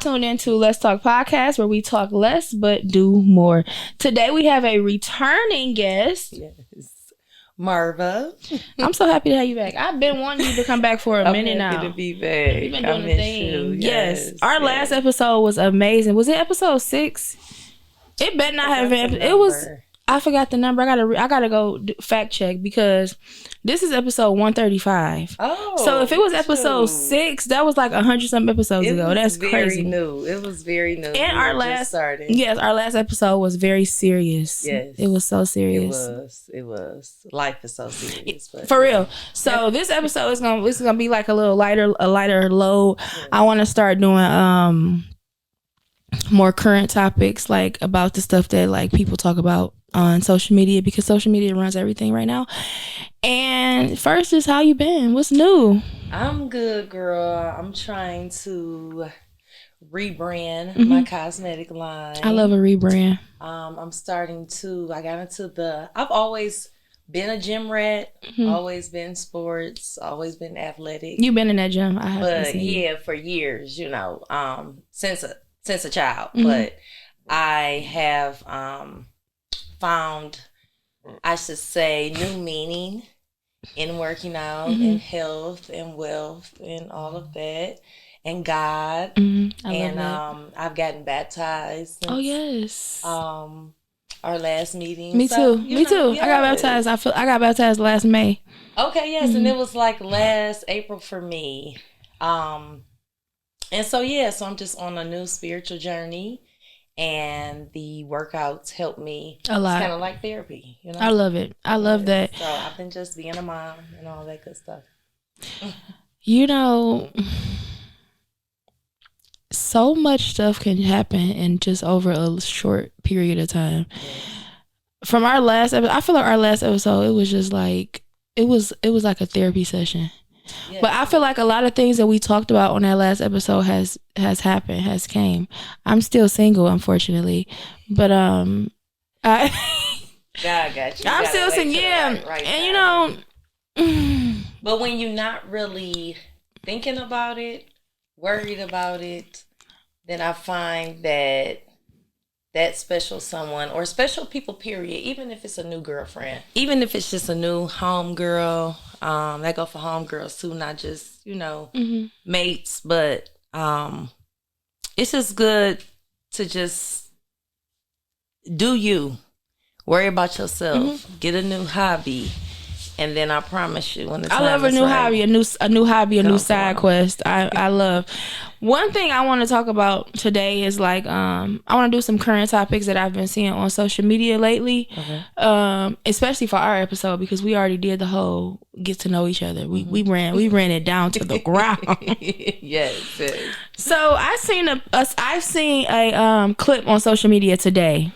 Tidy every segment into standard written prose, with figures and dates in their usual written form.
tuned into Let's Talk Podcast, where we talk less but do more. Today we have a returning guest. Yes. Marva. I'm so happy to have you back. I've been wanting you to come back for a minute now. I'm happy to be back. You've been doing the thing. You. Yes. Our last episode was amazing. Was it episode 6? It better not have been. It was. I forgot the number. I gotta go fact check because this is episode 135. Oh, so if it was episode 6, that was like 100-something episodes ago. That's crazy. New. It was very new. And our last episode was very serious. Yes, it was so serious. It was. Life is so serious. But for real. So this episode is gonna be like a lighter load. Yeah. I want to start doing more current topics, like about the stuff that like people talk about on social media, because social media runs everything right now. And first is, how you been? What's new? I'm good, girl. I'm trying to rebrand my cosmetic line. I love a rebrand. I'm starting to, I've always been a gym rat, always been sports, always been athletic. You've been in that gym, I have. But yeah, for years, since a child. But I have found, I should say, new meaning in working out, in health and wealth and all of that, and God. I've gotten baptized since, oh yes, our last meeting. Me too. Yes. I got baptized. I got baptized last May. Okay, yes, and it was like last April for me. And so I'm just on a new spiritual journey, and the workouts help me a lot. It's kind of like therapy, I love it. I love that. So I've been just being a mom and all that good stuff. So much stuff can happen in just over a short period of time. Yeah. From our last episode, I feel like our last episode, it was just like it was like a therapy session. Yes. But I feel like a lot of things that we talked about on that last episode has happened, has came. I'm still single, unfortunately, but God got you. I'm still single, yeah. Right and but when you're not really thinking about it, worried about it, then I find that special someone, or special people, period, even if it's a new girlfriend, even if it's just a new home girl, that go for home girls too, not just, mates, but it's just good to just do you, worry about yourself, get a new hobby, and then I promise you, when the time I love a new hobby, a new hobby, a new side quest. I love. One thing I want to talk about today is like I want to do some current topics that I've been seeing on social media lately, especially for our episode, because we already did the whole get to know each other. We ran it down to the ground. Yes. So I've seen a clip on social media today.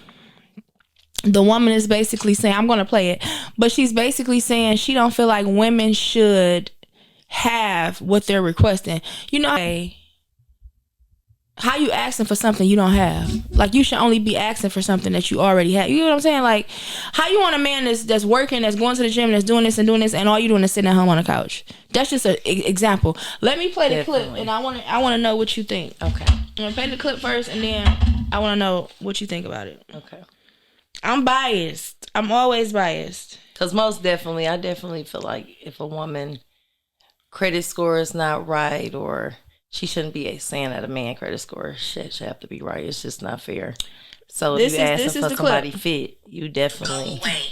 The woman is basically saying, I'm going to play it, but she's basically saying she don't feel like women should have what they're requesting. How you asking for something you don't have? Like, you should only be asking for something that you already have. You know what I'm saying? Like, how you want a man that's working, that's going to the gym, that's doing this, and all you doing is sitting at home on the couch? That's just an example. Let me play the clip, and I want to know what you think. Okay. I'm going to play the clip first, and then I want to know what you think about it. Okay. I'm biased. I'm always biased. Because I definitely feel like if a woman credit score is not right, or she shouldn't be saying that a man credit score should have to be right. It's just not fair. So if you asking for somebody fit, you definitely. Go away.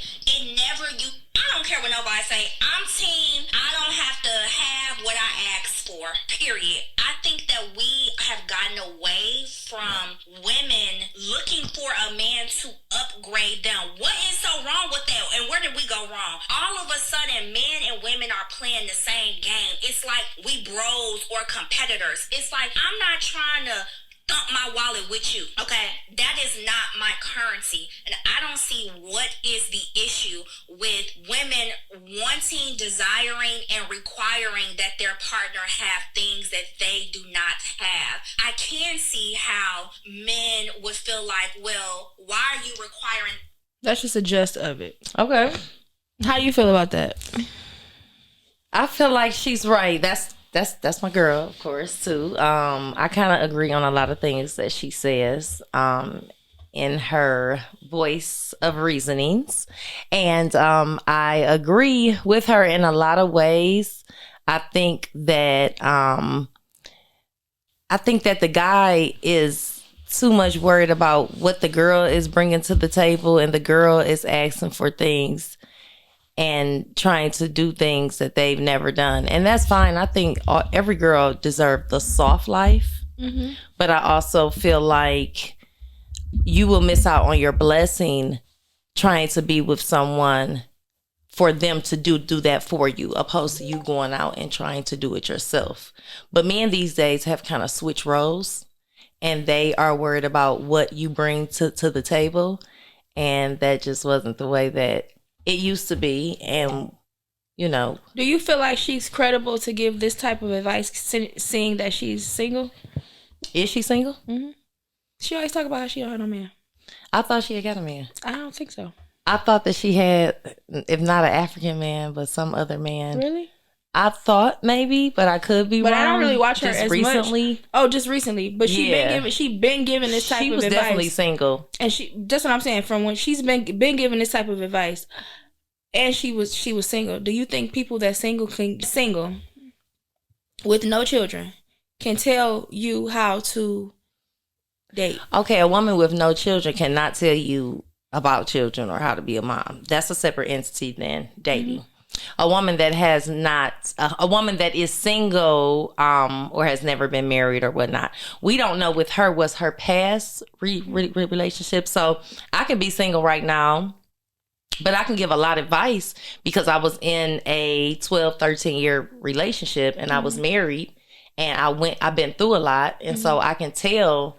I don't care what nobody say. I'm team. I don't have to have what I asked for. Period. I think that we have gotten away from women looking for a man to upgrade them. What is so wrong with that? And where did we go wrong? All of a sudden, men and women are playing the same game. It's like we bros or competitors. It's like, I'm not trying to thump my wallet with you, okay? That is not my currency. And I don't see what is the issue with women wanting, desiring, and requiring that their partner have things that they do not have. I can see how men would feel like, well, why are you requiring? That's just a gist of it. Okay. How do you feel about that? I feel like she's right. That's that's my girl, of course, too. I kind of agree on a lot of things that she says. In her voice of reasonings, and I agree with her in a lot of ways. I think that the guy is too much worried about what the girl is bringing to the table, and the girl is asking for things and trying to do things that they've never done. And that's fine. I think every girl deserves the soft life. Mm-hmm. But I also feel like you will miss out on your blessing trying to be with someone for them to do that for you, opposed to you going out and trying to do it yourself. But men these days have kind of switched roles, and they are worried about what you bring to the table. And that just wasn't the way that it used to be. And, you know. Do you feel like she's credible to give this type of advice, seeing that she's single? Is she single? Mm-hmm. She always talk about how she don't have no man. I thought she had got a man. I don't think so. I thought that she had, if not an African man, but some other man. Really? I thought maybe, but I could be wrong. But I don't really watch her just as recently. Much. Oh, just recently. But she been giving this type of advice. She was definitely single. And that's what I'm saying. From when she's been giving this type of advice, and she was single. Do you think people that single with no children can tell you how to date? Okay, a woman with no children cannot tell you about children or how to be a mom. That's a separate entity than dating. Mm-hmm. A woman that has not, a woman that is single or has never been married or whatnot. We don't know with her what's her past relationship. So I could be single right now, but I can give a lot of advice because I was in a 12, 13-year relationship and I was married and I've been through a lot. And so I can tell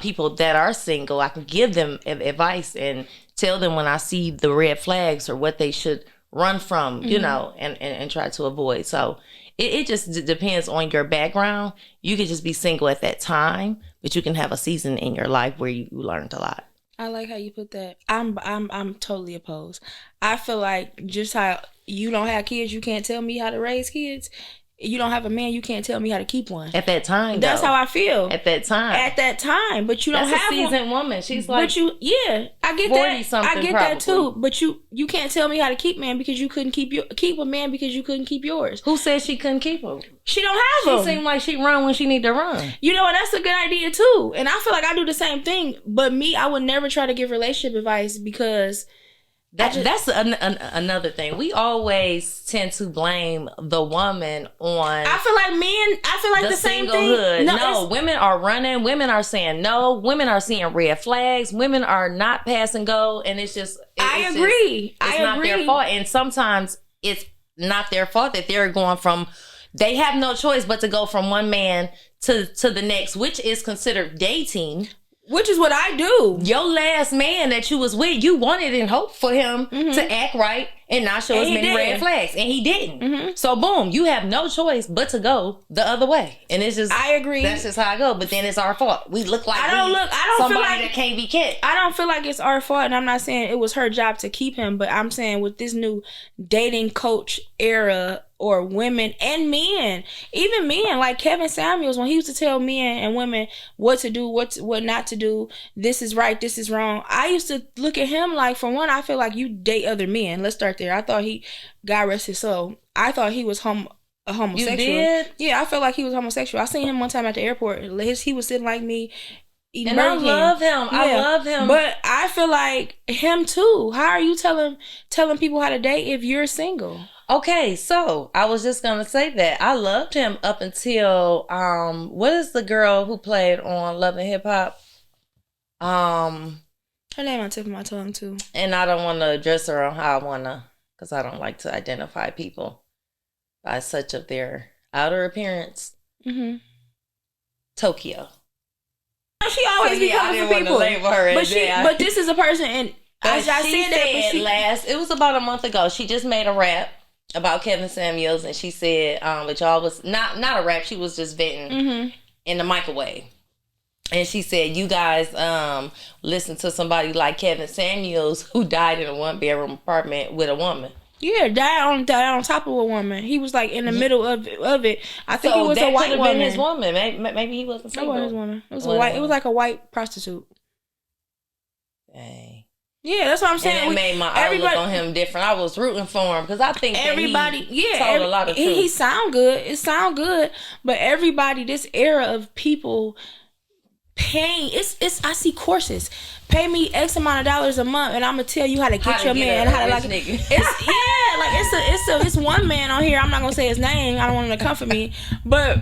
people that are single, I can give them advice and tell them when I see the red flags or what they should run from, you know, and try to avoid. So it just depends on your background. You could just be single at that time, but you can have a season in your life where you learned a lot. I like how you put that. I'm totally opposed. I feel like just how you don't have kids, you can't tell me how to raise kids. You don't have a man, you can't tell me how to keep one. At that time, that's how I feel. At that time, but you don't have a seasoned woman. She's like, but I get that. I get that too. But you can't tell me how to keep man because you couldn't keep a man because you couldn't keep yours. Who said she couldn't keep him? She don't have them. She seems like she run when she need to run. You know, and that's a good idea too. And I feel like I do the same thing. But me, I would never try to give relationship advice because. That's another thing. We always tend to blame the woman on. I feel like the same thing. No, women are running. Women are saying no. Women are seeing red flags. Women are not passing go, and it's just. I agree. It's not their fault, and sometimes it's not their fault that they're going from. They have no choice but to go from one man to the next, which is considered dating. Which is what I do. Your last man that you was with, you wanted and hoped for him to act right and not show as many red flags. And he didn't. Mm-hmm. So boom, you have no choice but to go the other way. And it's just, I agree. That's just how I go. But then it's our fault. We look like somebody that can't be kept. I don't feel like it's our fault. And I'm not saying it was her job to keep him. But I'm saying with this new dating coach era, or women and men, even men like Kevin Samuels, when he used to tell men and women what to do, what not to do, this is right, this is wrong. I used to look at him like, for one, I feel like you date other men. Let's start there. I thought God rest his soul, I thought he was a homosexual. You did? Yeah, I felt like he was homosexual. I seen him one time at the airport. He was sitting like me. And I love him. Yeah. I love him. But I feel like him too. How are you telling people how to date if you're single? Okay, so I was just gonna say that I loved him up until what is the girl who played on Love and Hip Hop? Her name on tip of my tongue too. And I don't want to address her on how I wanna, because I don't like to identify people by such of their outer appearance. Mm-hmm. Tokyo. She always be coming for people. But this is a person, and I said it was about a month ago. She just made a rap about Kevin Samuels, and she said, which all was not a rap. She was just venting in the microwave, and she said, "You guys listen to somebody like Kevin Samuels who died in a 1-bedroom apartment with a woman." Yeah, died on top of a woman. He was like in the middle of it. I think it was a white woman. Been his woman. Maybe he wasn't single. That was his woman. It was a white. It was like a white prostitute. Dang. Yeah, that's what I'm saying. And it made my outlook on him different. I was rooting for him because I think everybody told a lot of truth. He sound good. It sound good, but everybody, this era of people paying, it's I see courses. Pay me X amount of dollars a month, and I'm gonna tell you how to get your man and how to like. It's one man on here. I'm not gonna say his name. I don't want him to come for me, but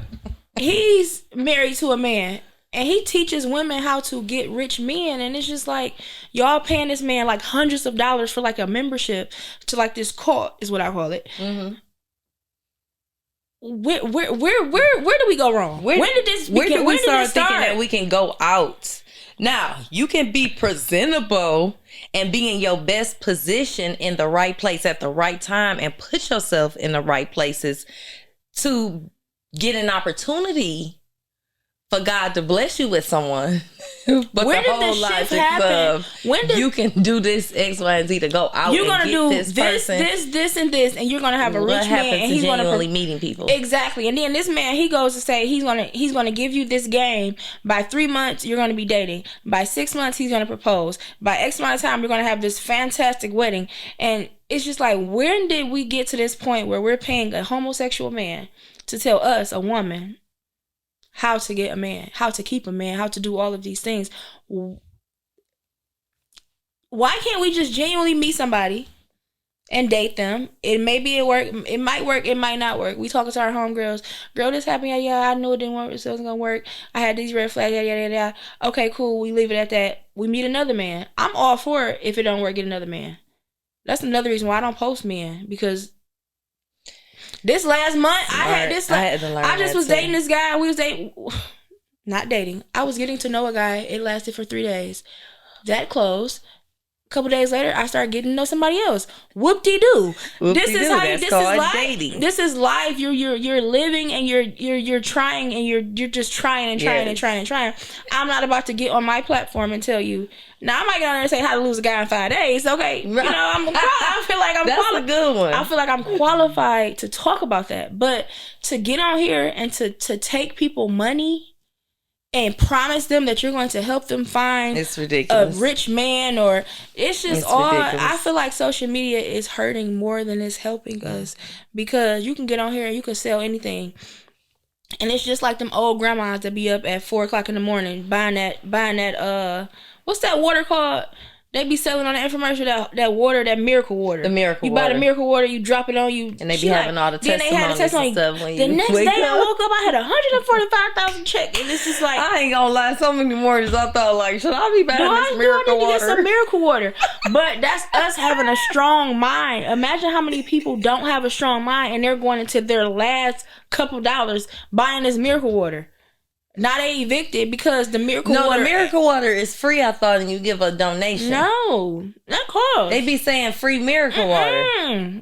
he's married to a man. And he teaches women how to get rich men. And it's just like, y'all paying this man like hundreds of dollars for like a membership to like this cult is what I call it. Mm-hmm. Where do we go wrong? When did this begin? Where did we start thinking that we can go out? Now, you can be presentable and be in your best position in the right place at the right time and put yourself in the right places to get an opportunity for God to bless you with someone. But when the did whole the shift logic happen? You can do this X, Y, and Z to go out. You're gonna do this, and this, and you're gonna have a rich man, and he's genuinely meeting people. Exactly, and then this man, he goes to say he's gonna give you this game. By 3 months, you're gonna be dating. By 6 months, he's gonna propose. By X amount of time, you're gonna have this fantastic wedding. And it's just like, when did we get to this point where we're paying a homosexual man to tell us, a woman, how to get a man, how to keep a man, how to do all of these things? Why can't we just genuinely meet somebody and date them? It might work, it might not work. We talking to our homegirls. Girl, this happened. Yeah, I knew it didn't work. It wasn't gonna work. I had these red flags. Yeah. Okay, cool. We leave it at that. We meet another man. I'm all for it. If it don't work, get another man. That's another reason why I don't post men, because this last month, I just was dating this guy. We was not dating. I was getting to know a guy. It lasted for 3 days. That closed. A couple days later, I started getting to know somebody else. Whoop-de-doo. This is life. Dating. This is life. You're living, and you're trying, and you're just trying and trying and trying and trying. I'm not about to get on my platform and tell you. Now, I might get on there and say how to lose a guy in 5 days. Okay, I feel like that's a good one. I feel like I'm qualified to talk about that. But to get on here and to take people money and promise them that you're going to help them find it's ridiculous. A rich man, or it's ridiculous. I feel like social media is hurting more than it's helping us, because you can get on here and you can sell anything. And it's just like them old grandmas that be up at 4:00 in the morning buying that what's that water called? They be selling on the infomercial that water, that miracle water. The miracle water. You buy the miracle water, you drop it on you. And they be having all the testimonies and stuff. The next day I woke up, I had $145,000 check. And it's just like, I ain't gonna lie, so many mornings I thought, like, should I be buying this miracle water? I need to get some miracle water. But that's us having a strong mind. Imagine how many people don't have a strong mind and they're going into their last couple dollars buying this miracle water. Now they evicted because the miracle water. No, the miracle water is free, I thought, and you give a donation. No, that costs. They be saying free miracle water.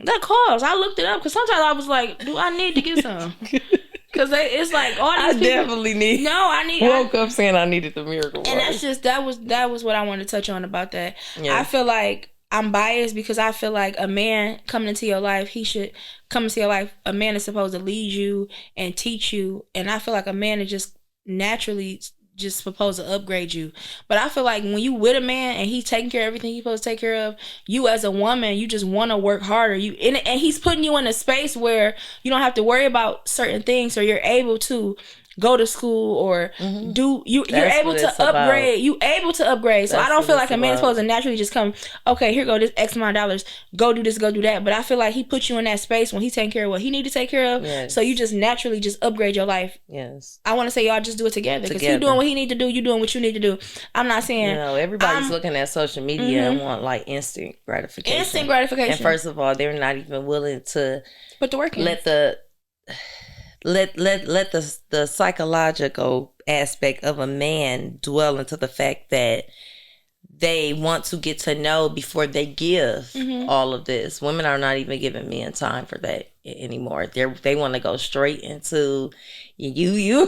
That costs. I looked it up because sometimes I was like, do I need to get some? Because it's like all these people. Definitely need. No, I need. Woke up saying I needed the miracle water. And that's just, that was what I wanted to touch on about that. Yeah. I feel like I'm biased because I feel like a man coming into your life, he should come into your life. A man is supposed to lead you and teach you. And I feel like a man is just naturally just supposed to upgrade you. But I feel like when you with a man and he's taking care of everything he's supposed to take care of, you as a woman, you just want to work harder. And he's putting you in a space where you don't have to worry about certain things, or you're able to go to school or you're able to upgrade. You able to upgrade. So I don't feel like a man's supposed to naturally just come, okay, here go this X amount of dollars, go do this, go do that. But I feel like he puts you in that space when he's taking care of what he need to take care of. Yes. So you just naturally just upgrade your life. Yes. I want to say y'all just do it together. Because he's doing what he need to do, you doing what you need to do. I'm not saying, everybody's looking at social media and want like instant gratification. And first of all, they're not even willing to put the work in. Let the psychological aspect of a man dwell into the fact that they want to get to know before they give all of this. Women are not even giving men time for that anymore. They want to go straight into you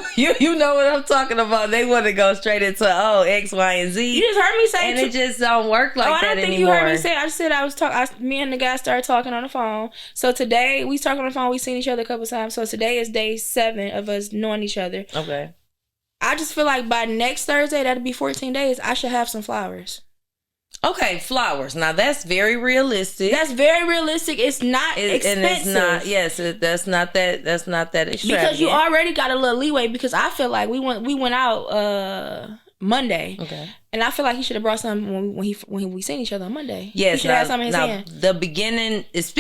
know what I'm talking about. They want to go straight into X, Y, and Z. You just heard me say, and it just don't work like that anymore. I don't think you heard me say. I just said me and the guy started talking on the phone. So today we talking on the phone. We seen each other a couple times. So today is day 7 of us knowing each other. Okay. I just feel like by next Thursday, that'll be 14 days, I should have some flowers. Okay, flowers. Now that's very realistic. That's very realistic. It's not expensive. And it's not. Yes, that's not that extravagant. Because you already got a little leeway. Because I feel like we went out Monday. Okay. And I feel like he should have brought something when we seen each other on Monday. Yes. He should have something in his hand. The beginning is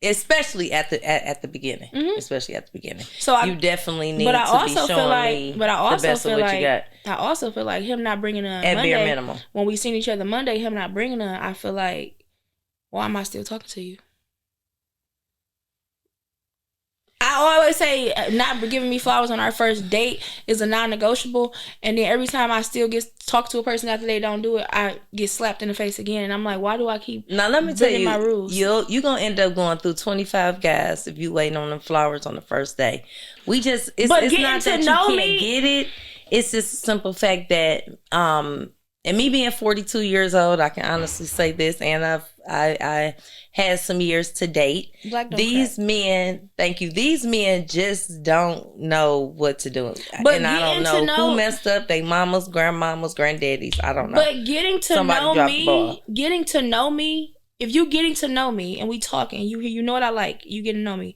especially at the beginning. Especially at the beginning. So you definitely need to be showing me the best of what you got. I also feel like him not bringing her at Monday, bare minimum. When we seen each other Monday, him not bringing her, I feel like, why am I still talking to you? I always say not giving me flowers on our first date is a non-negotiable, and then every time I still get talk to a person after they don't do it, I get slapped in the face again, and I'm like, why do I keep now? Let me tell you, my rules? You're gonna end up going through 25 guys if you waiting on them flowers on the first day. It's not that you can't get it. It's just a simple fact that and me being 42 years old, I can honestly say this, and I had some years to date. These men just don't know what to do. And I don't know who messed up. They mamas, grandmamas, granddaddies. I don't know. But getting to know me, if you getting to know me and we talking, you know what I like, you getting to know me.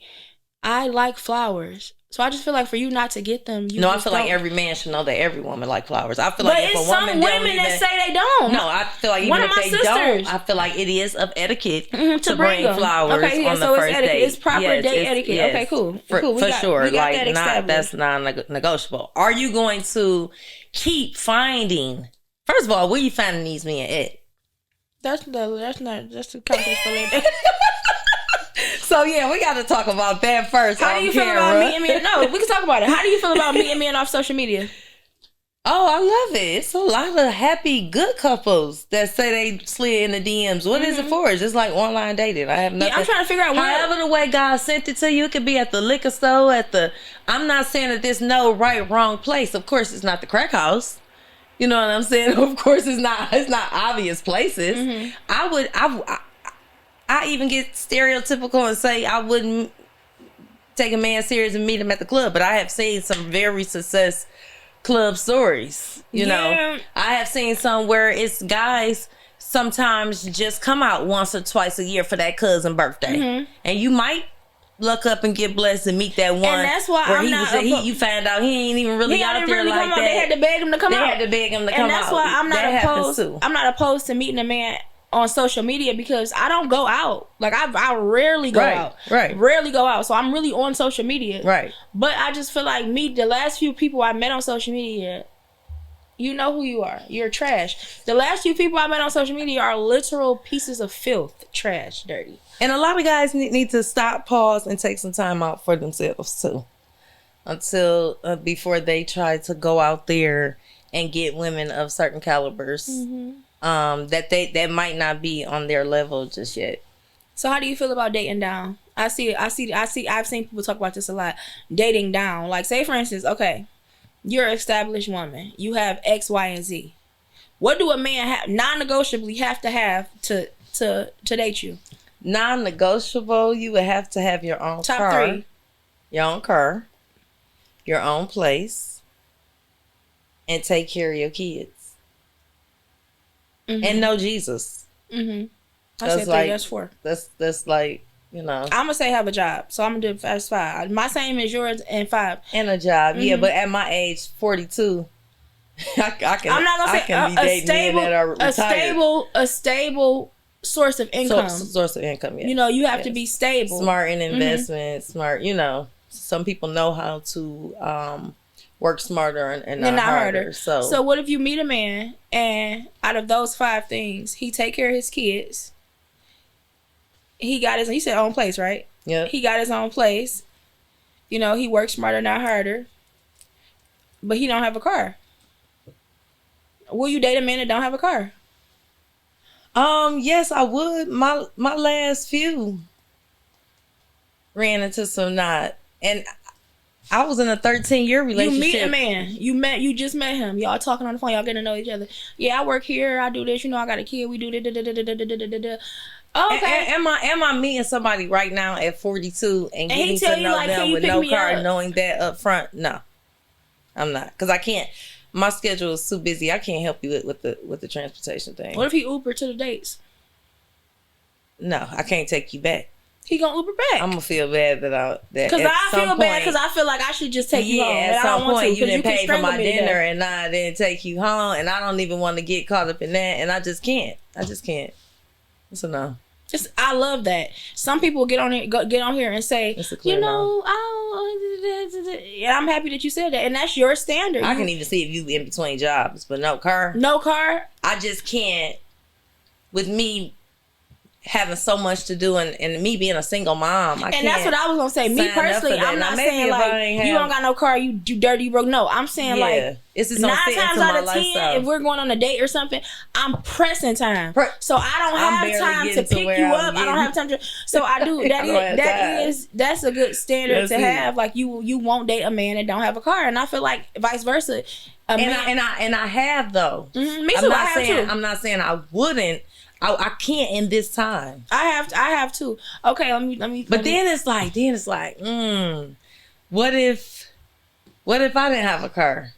I like flowers. So I just feel like for you not to get them, I feel like every man should know that every woman like flowers. I feel like if a woman some women that say they don't. No, I feel like even if they don't, I feel like it is of etiquette to bring flowers on the first date. It's proper date etiquette. Yes. Okay, cool. For sure. We got like that's non-negotiable. Are you going to keep finding? First of all, where you finding these men at? That's the context for later. So yeah, we got to talk about that first. How do you feel about meeting men? No, we can talk about it. How do you feel about meeting men off social media? Oh, I love it. It's a lot of happy, good couples that say they slid in the DMs. What is it for? It's just like online dating. I have nothing. Yeah, I'm trying to figure out however the way God sent it to you. It could be at the liquor store, I'm not saying that there's no right, wrong place. Of course, it's not the crack house. You know what I'm saying? Of course, it's not obvious places. I even get stereotypical and say I wouldn't take a man serious and meet him at the club, but I have seen some very success club stories. You know, I have seen some where it's guys sometimes just come out once or twice a year for that cousin birthday, and you might look up and get blessed and meet that one. And that's why you find out he ain't even really out there really like that. They had to beg him to come out. And that's why I'm not opposed to meeting a man on social media, because I don't go out. Like I rarely go out. Right. Rarely go out. So I'm really on social media. Right. But I just feel like the last few people I met on social media, you know who you are. You're trash. The last few people I met on social media are literal pieces of filth. Trash. Dirty. And a lot of guys need to stop, pause, and take some time out for themselves too. Until before they try to go out there and get women of certain calibers. That might not be on their level just yet. So how do you feel about dating down? I've seen people talk about this a lot. Dating down. Like, say for instance, okay, you're an established woman. You have X, Y, and Z. What do a man non-negotiably have to date you? Non-negotiable, you would have to have your own Top car. 3. Your own car. Your own place. And take care of your kids. And know Jesus. I said 3, that's 4. That's like, you know. I'm gonna say have a job, so I'm gonna do that's 5. My same as yours and 5. And a job, yeah. But at my age, 42, I'm not gonna say be dating men that are retired. A stable source of income. Source of income. Yes. You know, you have to be stable, smart in investment, smart. You know, some people know how to work smarter and not harder. So what if you meet a man and out of those 5 things, he take care of his kids. He got you said own place, right? Yeah. He got his own place. You know, he works smarter, not harder. But he don't have a car. Will you date a man that don't have a car? Yes, I would. My last few ran into some knot, and I was in a 13-year relationship. You meet a man. You just met him. Y'all talking on the phone. Y'all getting to know each other. Yeah, I work here. I do this. You know, I got a kid. We do da. Okay. Am I meeting somebody right now at 42 and getting to know them with no car, knowing that up front? No, I'm not, because I can't. My schedule is too busy. I can't help you with the transportation thing. What if he Uber to the dates? No, I can't take you back. He gonna Uber back. I'm gonna feel bad that because I feel bad because I feel like I should just take you home. At some point, you didn't pay for my dinner and I didn't take you home, and I don't even want to get caught up in that, and I just can't. So no. I love that. Some people get on here and say, you know, and I'm happy that you said that, and that's your standard. I can even see if you in between jobs, but no car. I just can't. With me having so much to do and me being a single mom, I can't. And that's what I was gonna say. Me personally, I'm not saying like you don't got no car, you dirty, you broke. No, I'm saying like it's just 9 times out of 10, if we're going on a date or something, I'm pressing time. So I don't have time to pick you up. I don't have time to. So I do. That's a good standard to have. Like you won't date a man that don't have a car, and I feel like vice versa. And I have though. Mm-hmm. Me too. I'm not saying I wouldn't. I can't in this time. I have to. Okay, let me. But then it's like, what if I didn't have a car?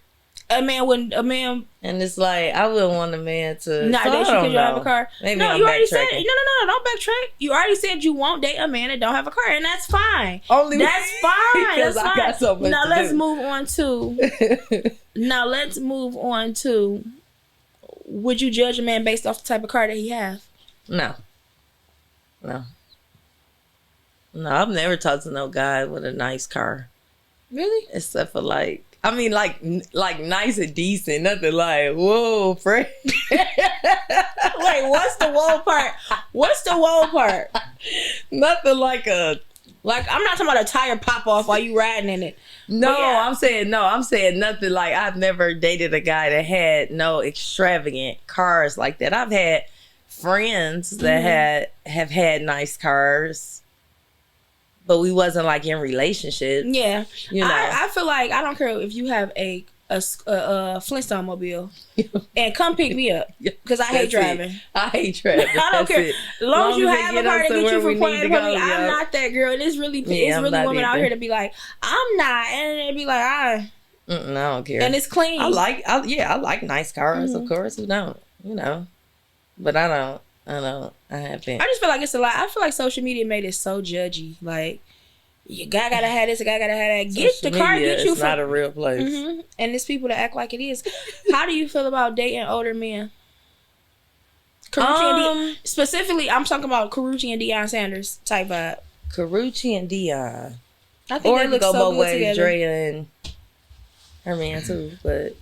A man. And it's like, I wouldn't want a man to. Not date you because you don't have a car. Maybe no, you already said. No, don't backtrack. You already said you won't date a man that don't have a car, and that's fine. That's fine. Because I got so much now to let's do. move on to. Now let's move on to. Would you judge a man based off the type of car that he has? No, I've never talked to no guy with a nice car. Really? Except for like nice and decent. Nothing like, whoa, Fred. Wait, what's the whoa part? Nothing like a... Like, I'm not talking about a tire pop off while you riding in it. I'm saying nothing like, I've never dated a guy that had no extravagant cars like that. I've had friends that have had nice cars, but we wasn't like in relationships. Yeah. You know. I feel like I don't care if you have a Flintstone mobile and come pick me up because I hate driving. I don't care. As long as you have a car to get you from point A to point B. I'm not that girl. And it's really women out here to be like, I'm not, and they be like, I don't care. And it's clean. I like nice cars. Of course, who don't? You know, but I don't. I haven't. I just feel like it's a lot. I feel like social media made it so judgy. Like, your guy gotta have this, a guy gotta have that. Get the car, get you from. It's not a real place. Mm-hmm. And it's people that act like it is. How do you feel about dating older men? Specifically, I'm talking about Karrueche and Deion Sanders type vibe. Karrueche and Deion. I think they look so both good ways. together. Drea and her man too, but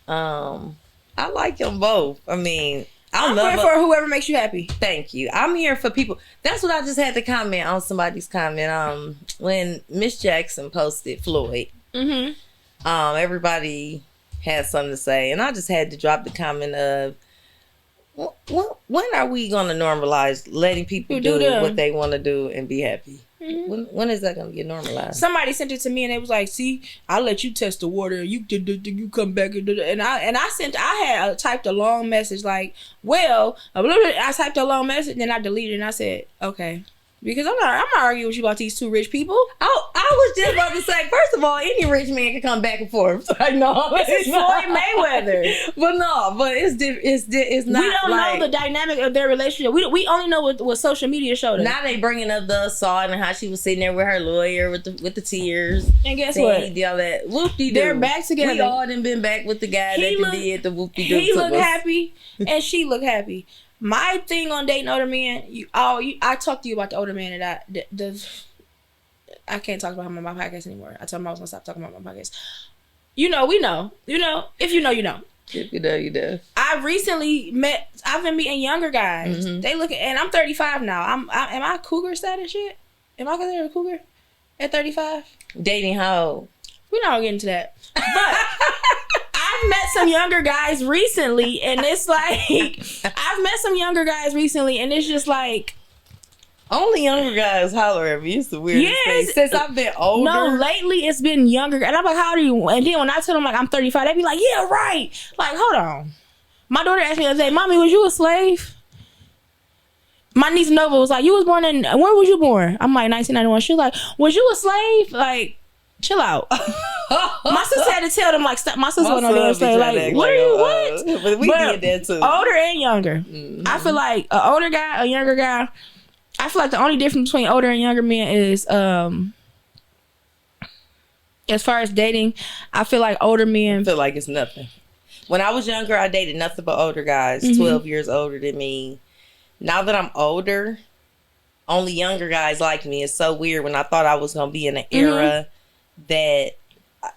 I like them both. I mean, I'm here for whoever makes you happy. Thank you. I'm here for people. That's what I just had to comment on somebody's comment. When Miss Jackson posted Floyd, everybody had something to say, and I just had to drop the comment of, when are we going to normalize letting people do what they want to do and be happy? When is that going to get normalized? Somebody sent it to me and it was like, see, I'll let you test the water. You come back and I had typed a long message like, well, I typed a long message and then I deleted it and I said, okay. Because I'm not arguing with you about these two rich people. I was just about to say, first of all, any rich man can come back and forth. I know this is Floyd Mayweather, but it's not. We don't know the dynamic of their relationship. We only know what social media showed us. Now they bringing up the assault and how she was sitting there with her lawyer with the tears. And guess what? He did all that. Whoop-de-doo. They're back together. We all done been back with the guy that did the whoop-de-doo. He looked happy, and she looked happy. My thing on dating older men, I talked to you about the older man that I can't talk about him on my podcast anymore. I told him I was gonna stop talking about my podcast. We know. If you know, you know. If you know, you know. I've been meeting younger guys. They look and I'm 35 now. Am I cougar status yet? Am I considered a cougar at 35? Dating how old? We're not gonna get into that. But I've met some younger guys recently, and it's like it's just like only younger guys holler at me. It's the weirdest thing. Since I've been older. No, lately it's been younger, and I'm like, how old are you? And then when I tell them like I'm 35, they be like, yeah, right. Like, hold on. My daughter asked me the other day, Mommy, was you a slave? My niece Nova was like, you was born in, where was you born? I'm like, 1991. She was like, was you a slave? Like, chill out. My sister had to tell them, like, stop. My sister went on there and say, like, what are you, what? But we did that too. Older and younger. Mm-hmm. I feel like an older guy, a younger guy, I feel like the only difference between older and younger men is, as far as dating, I feel like older men. I feel like it's nothing. When I was younger, I dated nothing but older guys, 12 years older than me. Now that I'm older, only younger guys like me. It's so weird when I thought I was going to be in an era that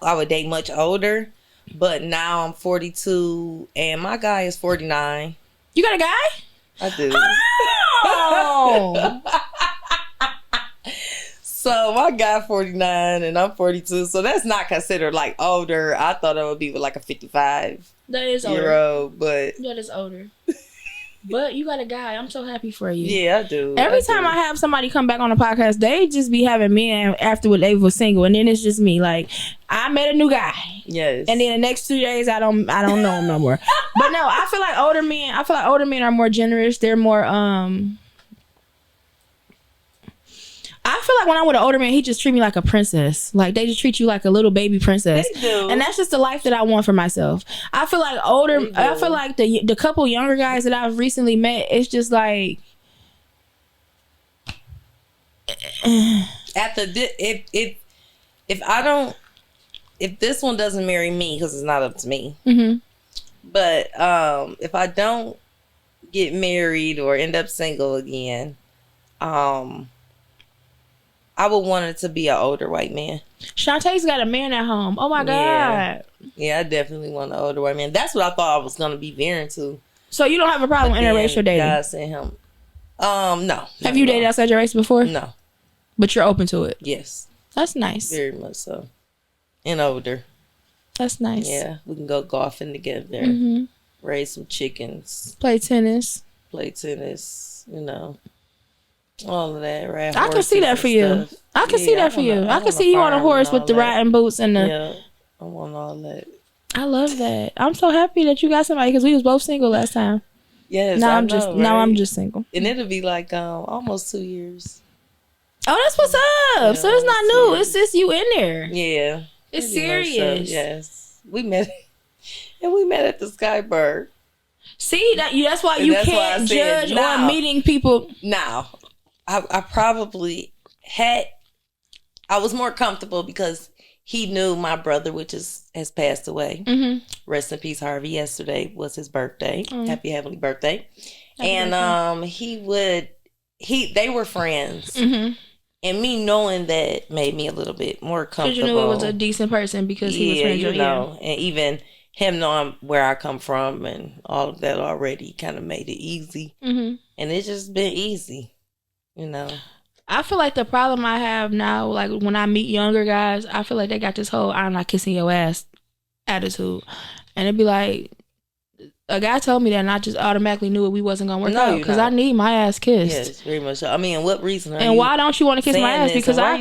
I would date much older. But now I'm 42 and my guy is 49. You got a guy? I do. Oh! So my guy 49 and I'm 42. So that's not considered like older. I thought it would be with like a 55 that is older. Year old. But that is older. But you got a guy. I'm so happy for you. Yeah, I do. Every time I have somebody come back on the podcast, they just be having men after they were single, and then it's just me. Like, I met a new guy. Yes. And then the next 2 days, I don't know him no more. But no, I feel like older men are more generous. They're more I feel like when I'm with an older man, he just treat me like a princess. Like, they just treat you like a little baby princess. They do. And that's just the life that I want for myself. I feel like I feel like the couple younger guys that I've recently met, it's just like if this one doesn't marry me, because it's not up to me. But if I don't get married or end up single again, I would want it to be an older white man. Shantae's got a man at home. Oh my God. Yeah, I definitely want an older white man. That's what I thought I was going to be veering to. So you don't have a problem with interracial dating? God sent him. No. Have you dated outside your race before? No. But you're open to it? Yes. That's nice. Very much so. And older. That's nice. Yeah. We can go golfing together. Raise some chickens. Play tennis. You know. All of that, right? I can see that for you. I can see that for you. I can see you on a horse with the riding boots and the. Yeah, I want all that. I love that. I'm so happy that you got somebody, because we was both single last time. Yes, now I'm just single, and it'll be like almost 2 years. Oh, that's what's up. Yeah, so it's not new. It's just you in there. Yeah, it's serious. Yes, we met at the Skyberg. See that's why you can't judge on meeting people now. I probably I was more comfortable because he knew my brother, which has passed away. Rest in peace, Harvey. Yesterday was his birthday. Happy heavenly birthday. Happy birthday. They were friends. And me knowing that made me a little bit more comfortable. Because you knew it was a decent person because he was friends with you. And even him knowing where I come from and all of that already kind of made it easy. And it's just been easy. You know, I feel like the problem I have now, like when I meet younger guys, I feel like they got this whole "I'm not kissing your ass" attitude, and it'd be like, a guy told me that, and I just automatically knew we wasn't gonna work out because I need my ass kissed. Yes, very much so. I mean, what reason? Why don't you want to kiss my ass? Because I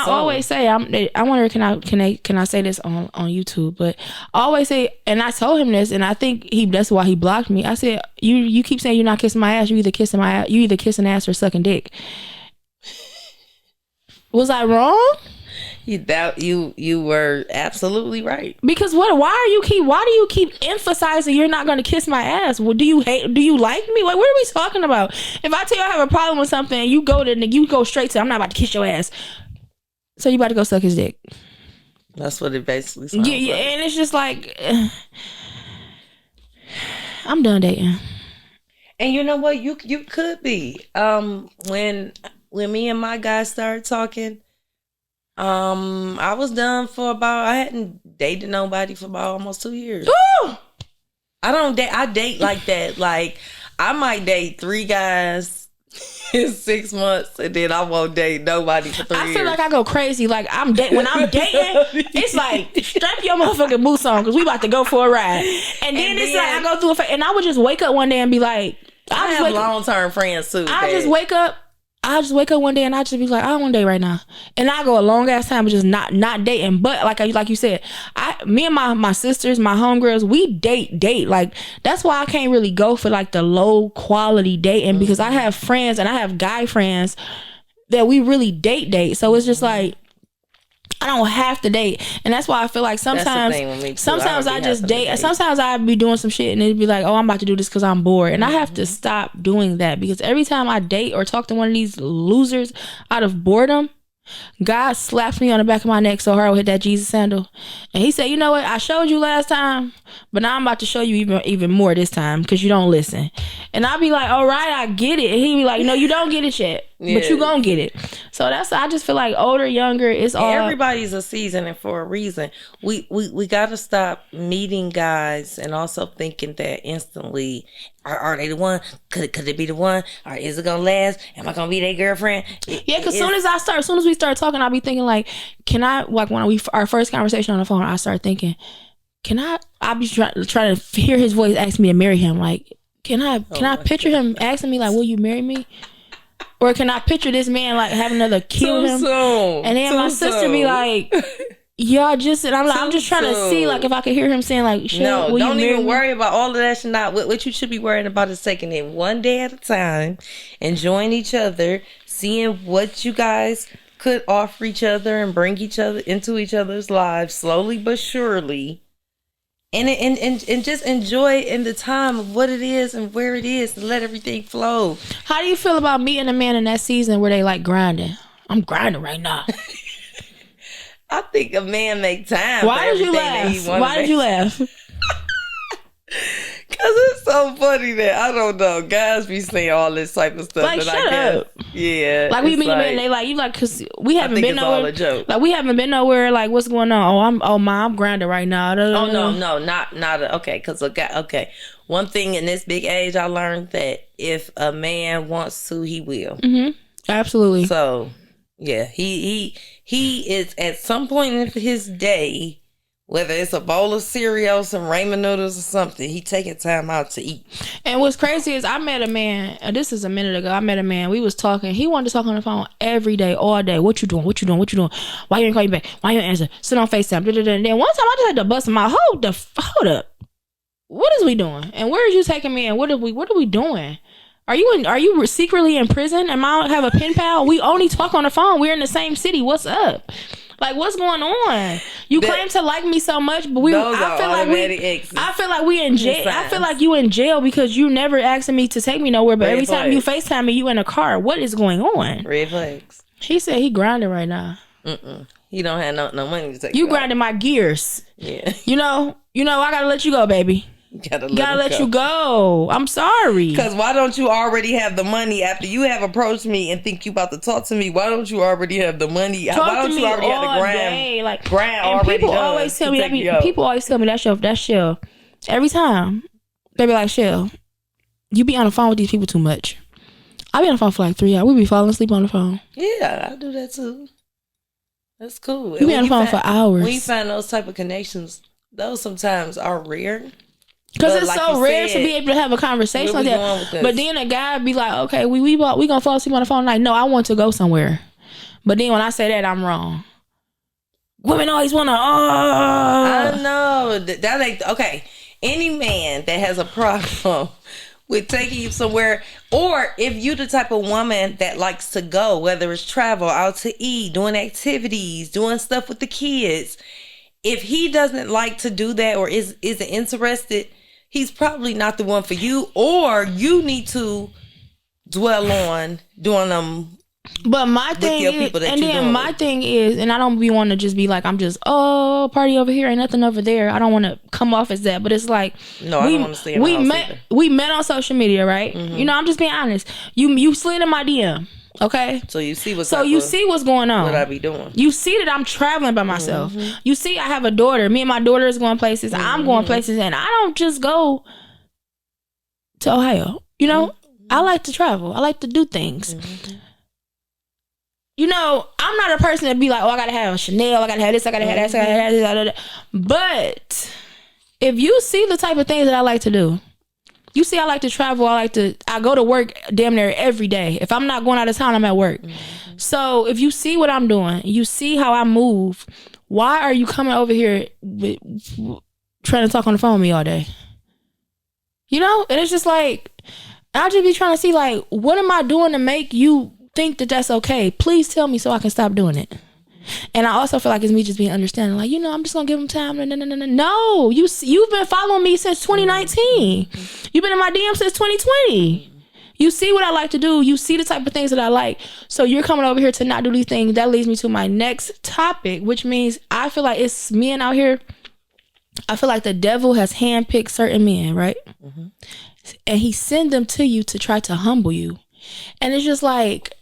always say, I wonder can I say this on YouTube? But I always say, and I told him this, and I think that's why he blocked me. I said, you keep saying you're not kissing my ass. You either kissing ass or sucking dick. Was I wrong? You were absolutely right. Because why do you keep emphasizing you're not going to kiss my ass? Well, do you like me? Like, what are we talking about? If I tell you I have a problem with something, you go straight to, I'm not about to kiss your ass. So you about to go suck his dick. That's what it basically sounds like. And it's just like, I'm done dating. And you know what? You could be. When me and my guy started talking, I was done I hadn't dated nobody for about almost 2 years. Ooh! I date like that. Like, I might date 3 guys in 6 months, and then I won't date nobody for 3 years. I feel like I go crazy. Like when I'm dating, it's like strap your motherfucking boots on because we about to go for a ride. And then it's like I go through and I would just wake up one day and be like, I have long-term friends too. I just wake up one day and I just be like, I don't want to date right now. And I go a long ass time just not dating. But like you said, me and my sisters, my homegirls, we date. Like that's why I can't really go for like the low quality dating because I have friends and I have guy friends that we really date. So it's just like I don't have to date. And that's why I feel like sometimes I just date. Sometimes I be doing some shit and it'd be like, oh, I'm about to do this because I'm bored. And I have to stop doing that because every time I date or talk to one of these losers out of boredom, God slaps me on the back of my neck so hard with that Jesus sandal. And he said, you know what? I showed you last time, but now I'm about to show you even more this time because you don't listen. And I'll be like, all right, I get it. And he'd be like, no, you don't get it yet, but you gonna get it. So I just feel like older, younger, it's all. Everybody's a season and for a reason. We got to stop meeting guys and also thinking that instantly, are they the one? Could it be the one? Or is it gonna last? Am I gonna be their girlfriend? Because as soon as we start talking, I'll be thinking like, can I, like when our first conversation on the phone, I start thinking, I'll be trying to hear his voice ask me to marry him. Like, can I picture him asking me like, will you marry me? Or can I picture this man like having another kid with him? And then my sister be like, y'all just, and I'm just trying to see like if I could hear him saying like, shit, no, don't even worry about all of that shit. Not what you should be worrying about is taking it one day at a time, enjoying each other, seeing what you guys could offer each other and bring each other into each other's lives slowly but surely. And just enjoy in the time of what it is and where it is and let everything flow. How do you feel about meeting a man in that season where they like grinding? I'm grinding right now. I think a man make time. Why did you laugh? Why did you laugh? Because it's so funny that, I don't know, guys be saying all this type of stuff. Like, shut up. Yeah. Like, we meet men, they like, you like, because we haven't been nowhere. All a joke. Like, we haven't been nowhere, like, what's going on? I'm grinding right now. No, not okay, because, okay. One thing in this big age, I learned that if a man wants to, he will. Mm-hmm. Absolutely. So, yeah, he is at some point in his day, whether it's a bowl of cereal, some ramen noodles or something, he taking time out to eat. And what's crazy is I met a man, and this is a minute ago, we was talking, he wanted to talk on the phone every day, all day. What you doing? Why you ain't call you back? Why you ain't answer? Sit on FaceTime. And then one time I just had to bust him out. Hold up. What is we doing? And where are you taking me? And what are we doing? Are you secretly in prison? Am I have a pen pal? We only talk on the phone. We're in the same city. What's up? Like, what's going on? You claim to like me so much, but I feel like we in jail. I feel like you in jail because you never asking me to take me nowhere, but every time you FaceTime me, you in a car. What is going on? Red flags. He said he grinding right now. He don't have no money to take you grinding my gears. Yeah. You know, I gotta let you go, baby. Gotta let you go. I'm sorry. Because why don't you already have the money after you have approached me and think you about to talk to me? Why don't you already have the money? Why don't you already have the grind already people done? Always tell me people always tell me that's Shell. Every time they be like, Shell, you be on the phone with these people too much. I be on the phone for like 3 hours. We be falling asleep on the phone. Yeah, I do that too. That's cool. You be on the phone for hours. When you find those type of connections, those sometimes are rare. Because it's like so rare to be able to have a conversation like that. But then a guy be like, okay, we gonna fall asleep on the phone. Like, no, I want to go somewhere. But then when I say that, I'm wrong. Women always want to, I know. That like, okay, any man that has a problem with taking you somewhere, or if you the type of woman that likes to go, whether it's travel, out to eat, doing activities, doing stuff with the kids, if he doesn't like to do that or isn't interested, he's probably not the one for you, or you need to dwell on doing them. But my thing is, and then my thing is, and I don't be want to just be like, I'm just, party over here, ain't nothing over there. I don't want to come off as that, but it's like, no, I don't want to stay in the house either. We met on social media, right? Mm-hmm. You know, I'm just being honest. You slid in my DM. Okay, so you see what's going on. What I be doing. You see that I'm traveling by myself. Mm-hmm. You see I have a daughter. Me and my daughter is going places. Mm-hmm. I'm going places, and I don't just go to Ohio. You know, I like to travel. I like to do things. You know, I'm not a person that be like, oh, I gotta have a Chanel, I gotta have this, I gotta have that, I gotta have this, I gotta have that. But if you see the type of things that I like to do, you see I like to travel, I go to work damn near every day. If I'm not going out of town, I'm at work. So if you see what I'm doing, you see how I move, why are you coming over here trying to talk on the phone with me all day? You know? And it's just like, I'll just be trying to see, like, what am I doing to make you think that that's okay? Please tell me so I can stop doing it. And I also feel like it's me just being understanding, like, you know, I'm just gonna give them time. No, you've been following me since 2019. You've been in my DM since 2020. You see what I like to do. You see the type of things that I like. So you're coming over here to not do these things. That leads me to my next topic, which means I feel like it's men out here. I feel like the devil has handpicked certain men, right? And he send them to you to try to humble you. And it's just like,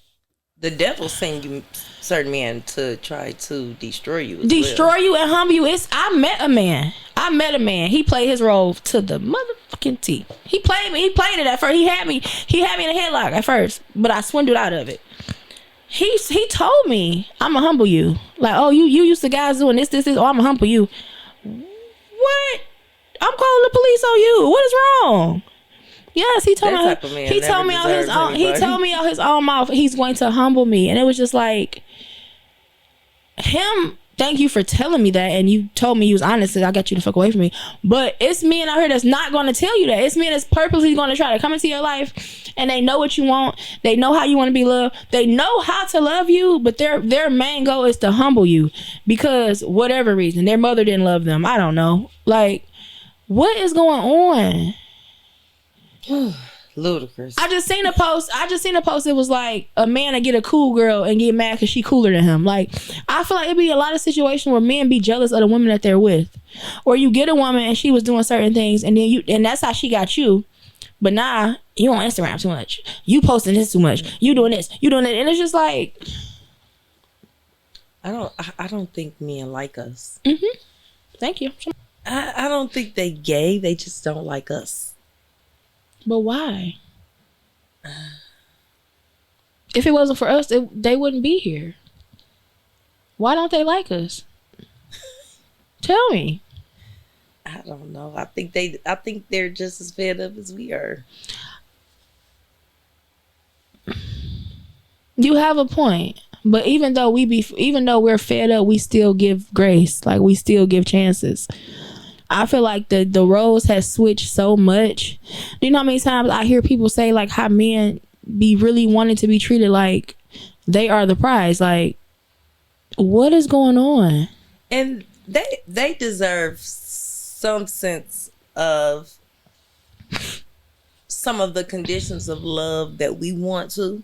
the devil send you certain men to try to destroy you. You and humble you. I met a man. He played his role to the motherfucking T. He played me. He played it at first. He had me in a headlock at first, but I swindled out of it. He told me, I'ma humble you. Like, oh, you used to guys doing this. Oh, I'ma humble you. What? I'm calling the police on you. What is wrong? Yes, he told me. He told me out his own. He told me out his own mouth he's going to humble me, and it was just like him. Thank you for telling me that, and you told me you was honest. I got you to fuck away from me. But it's men out here that's not going to tell you that. It's men that's purposely going to try to come into your life, and they know what you want. They know how you want to be loved. They know how to love you, but their main goal is to humble you because whatever reason, their mother didn't love them. I don't know. Like, what is going on? Ludicrous. I just seen a post. It was like a man to get a cool girl and get mad because she cooler than him. Like, I feel like it'd be a lot of situations where men be jealous of the women that they're with, or you get a woman and she was doing certain things, and then and that's how she got you. But nah, you on Instagram too much. You posting this too much. You doing this. You doing it, and it's just like, I don't think men like us. Thank you. I don't think they gay. They just don't like us. But why? If it wasn't for us, they wouldn't be here. Why don't they like us? Tell me. I don't know. I think they're just as fed up as we are. You have a point. But even though we're fed up, we still give grace. Like, we still give chances. I feel like the roles has switched so much. Do you know how many times I hear people say, like, how men be really wanting to be treated like they are the prize? Like, what is going on? And they deserve some sense of some of the conditions of love that we want to.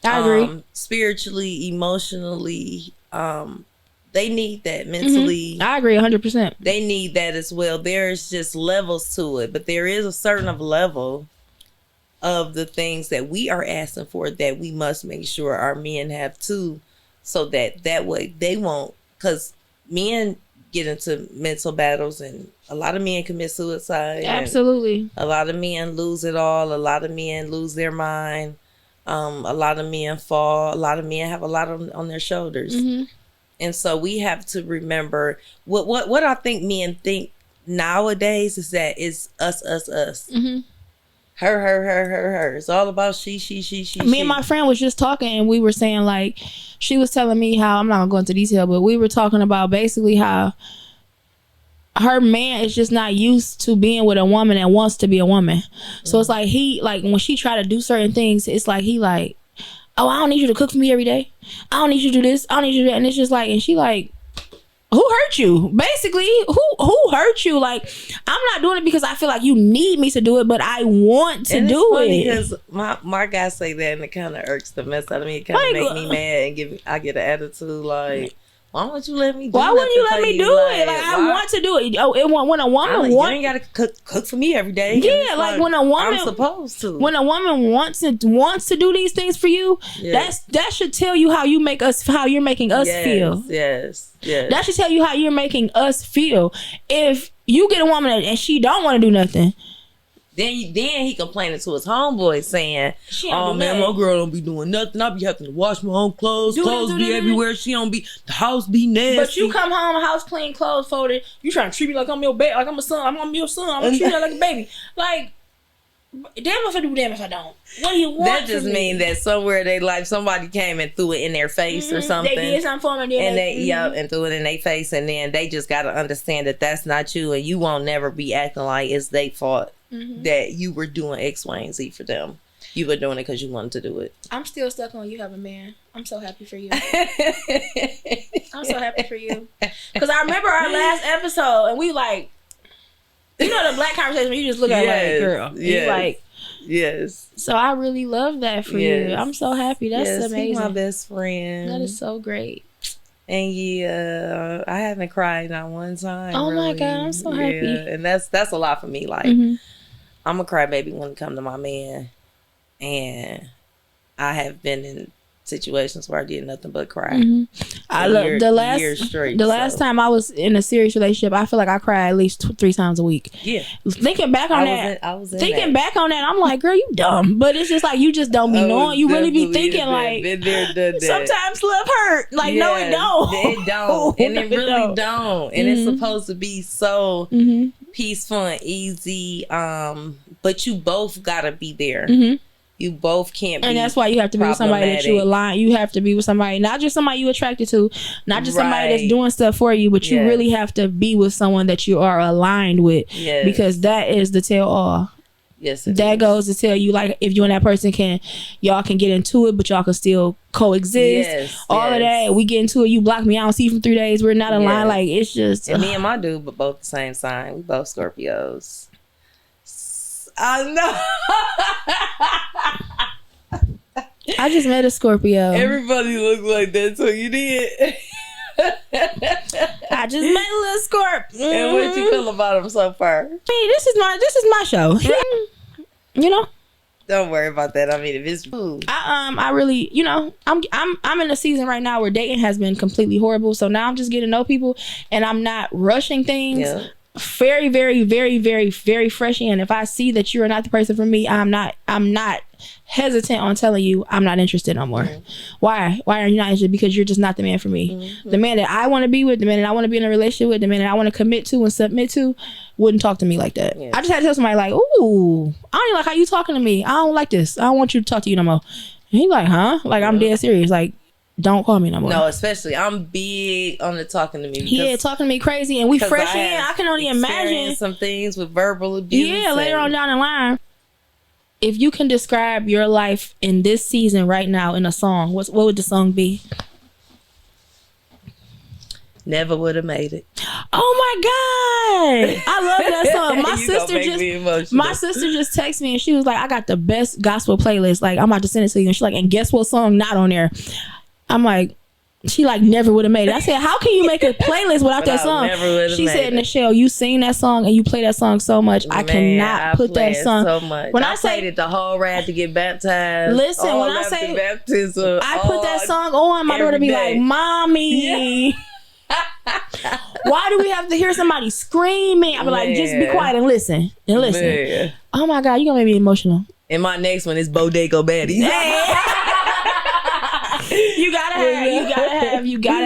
I agree. Spiritually, emotionally, they need that mentally. I agree 100%. They need that as well. There's just levels to it, but there is a certain of level of the things that we are asking for that we must make sure our men have too, so that way they won't, because men get into mental battles and a lot of men commit suicide. Absolutely. A lot of men lose it all. A lot of men lose their mind. A lot of men fall. A lot of men have a lot on their shoulders. And so we have to remember what I think men think nowadays is that it's us. Her. It's all about she. Me and my friend was just talking, and we were saying, like, she was telling me how, I'm not gonna go into detail, but we were talking about basically how her man is just not used to being with a woman that wants to be a woman. So it's like when she try to do certain things, it's like he like, oh, I don't need you to cook for me every day. I don't need you to do this. I don't need you to do that. And it's just like, and she like, who hurt you? Basically, who hurt you? Like, I'm not doing it because I feel like you need me to do it, but I want to do it. Because my guy say that, and it kind of irks the mess out of me. It kind of make me mad, and I get an attitude like, why won't you let me do it? Why wouldn't you let me do it? Like, I want to do it. Oh, when a woman you ain't gotta cook for me every day. Yeah, like when a woman, I'm supposed to. When a woman wants to do these things for you, that should tell you how you're making us feel. Yes. That should tell you how you're making us feel. If you get a woman and she don't want to do nothing, Then he complaining to his homeboy saying, "Oh man, my girl don't be doing nothing. I be having to wash my own clothes. Clothes be everywhere. She don't be. The house be nasty. But you come home, house clean, clothes folded. You trying to treat me like I'm your baby, like I'm a son. I'm your son. I'm gonna treat you like a baby. Like, damn if I do, damn if I don't. What do you want? That just means that somewhere they like somebody came and threw it in their face or something. They did something for me, and and threw it in their face, and then they just got to understand that that's not you, and you won't never be acting like it's their fault that you were doing X, Y, and Z for them. You were doing it because you wanted to do it. I'm still stuck on you have a man. I'm so happy for you. I'm so happy for you. Because I remember our last episode, and we like, you know, the black conversation where you just look at like, girl. Yes. Like, yes. So I really love that for you. I'm so happy. That's amazing. He's my best friend. That is so great. And yeah, I haven't cried not one time. Oh my God, I'm so happy. And that's a lot for me. Like, I'm a crybaby when it comes to my man. And I have been in situations where I did nothing but cry. I love the last time I was in a serious relationship, I feel like I cry at least 3 times a week. Yeah. Thinking back on back on that, I'm like, girl, you dumb. But it's just like you just don't be knowing. You really be thinking like, sometimes love hurt. Like, no, it don't. It don't. And it really don't. And it's supposed to be so peaceful and easy. But you both gotta be there. You both can't be. And that's why you have to be with somebody that you align. You have to be with somebody, not just somebody you attracted to, not just somebody that's doing stuff for you, but you really have to be with someone that you are aligned with. Because that is the tell all. Yes, that goes to tell you, like, if you and that person y'all can get into it, but y'all can still coexist. All of that. We get into it. You block me. I don't see you for 3 days. We're not aligned. Like, it's just. And me and my dude, but both the same sign. We both Scorpios. I know. I just met a Scorpio. Everybody looked like that, so you did. I just met a little Scorp. And what you feel about him so far? Hey, this is my show. You know. Don't worry about that. I mean, if it's I really, you know, I'm in a season right now where dating has been completely horrible. So now I'm just getting to know people, and I'm not rushing things. Yeah. Very, very, very, very, very freshy. And if I see that you are not the person for me, I'm not hesitant on telling you I'm not interested no more. Why are you not interested? Because you're just not the man for me. The man that I want to be with, the man that I want to be in a relationship with, the man that I want to commit to and submit to wouldn't talk to me like that. I just had to tell somebody like, ooh, I don't even like how you talking to me. I don't like this. I don't want you to talk to you no more. And he like, huh? Like, I'm dead serious. Like, don't call me no more. No, especially I'm big on the talking to me. Yeah, talking to me crazy, and we fresh in. I can only imagine some things with verbal abuse. Yeah, later on down the line. If you can describe your life in this season right now in a song, what would the song be? Never would have made it. Oh my God, I love that song. My sister just texted me and she was like, "I got the best gospel playlist. Like, I'm about to send it to you." And she's like, "And guess what song not on there?" I'm like, she like never would have made it. I said, how can you make a playlist without that song? She said, Nichelle, you sing that song and you play that song so much. I cannot put that song. So much. When I played it the whole ride to get baptized. Listen, when I say baptism, I put that song on, my daughter be like, "Mommy." Yeah. Why do we have to hear somebody screaming? I be like, just be quiet and listen. Man. Oh my God, you gonna make me emotional. And my next one is Bodega Baddies. You gotta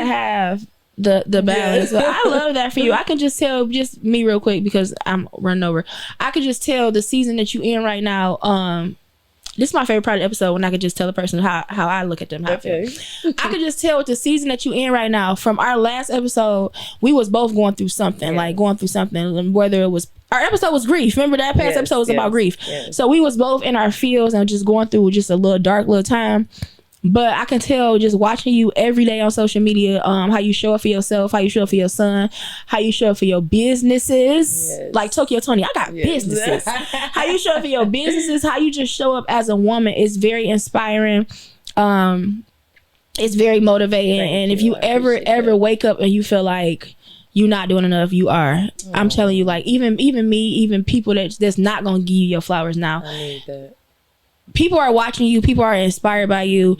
have the balance. So I love that for you. I can just tell, just me real quick because I'm running over. I could just tell the season that you in right now. This is my favorite part of the episode when I could just tell the person how I look at them. How I feel. I could just tell with the season that you in right now. From our last episode, we was both going through something, whether it was. Our episode was grief. Remember that past episode was about grief. Yes. So we was both in our fields and just going through just a little dark little time. But I can tell just watching you every day on social media, how you show up for yourself, how you show up for your son, how you show up for your businesses. Yes. Like Tokyo Tony, I got businesses. How you show up for your businesses, how you just show up as a woman is very inspiring. It's very motivating. And if you ever wake up and you feel like you're not doing enough, you are. I'm telling you, like, even me, even people that's not gonna give you your flowers now. I need that. People are watching you, people are inspired by you,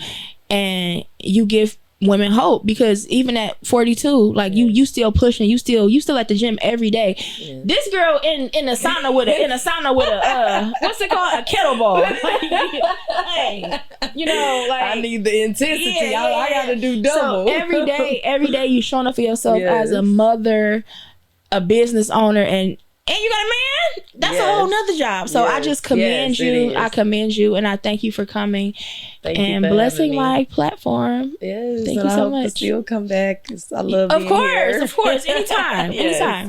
and you give women hope, because even at 42, like you still pushing, you still at the gym every day. This girl in a sauna with a what's it called, a kettlebell. Hey, you know, like I need the intensity. I gotta do double. So every day you showing up for yourself as a mother, a business owner, and you got a man. That's a whole nother job. So I just commend you. I commend you, and I thank you for coming and blessing my platform. Yes, thank you so much. Still come back. I love being here. Of course, anytime. Yes.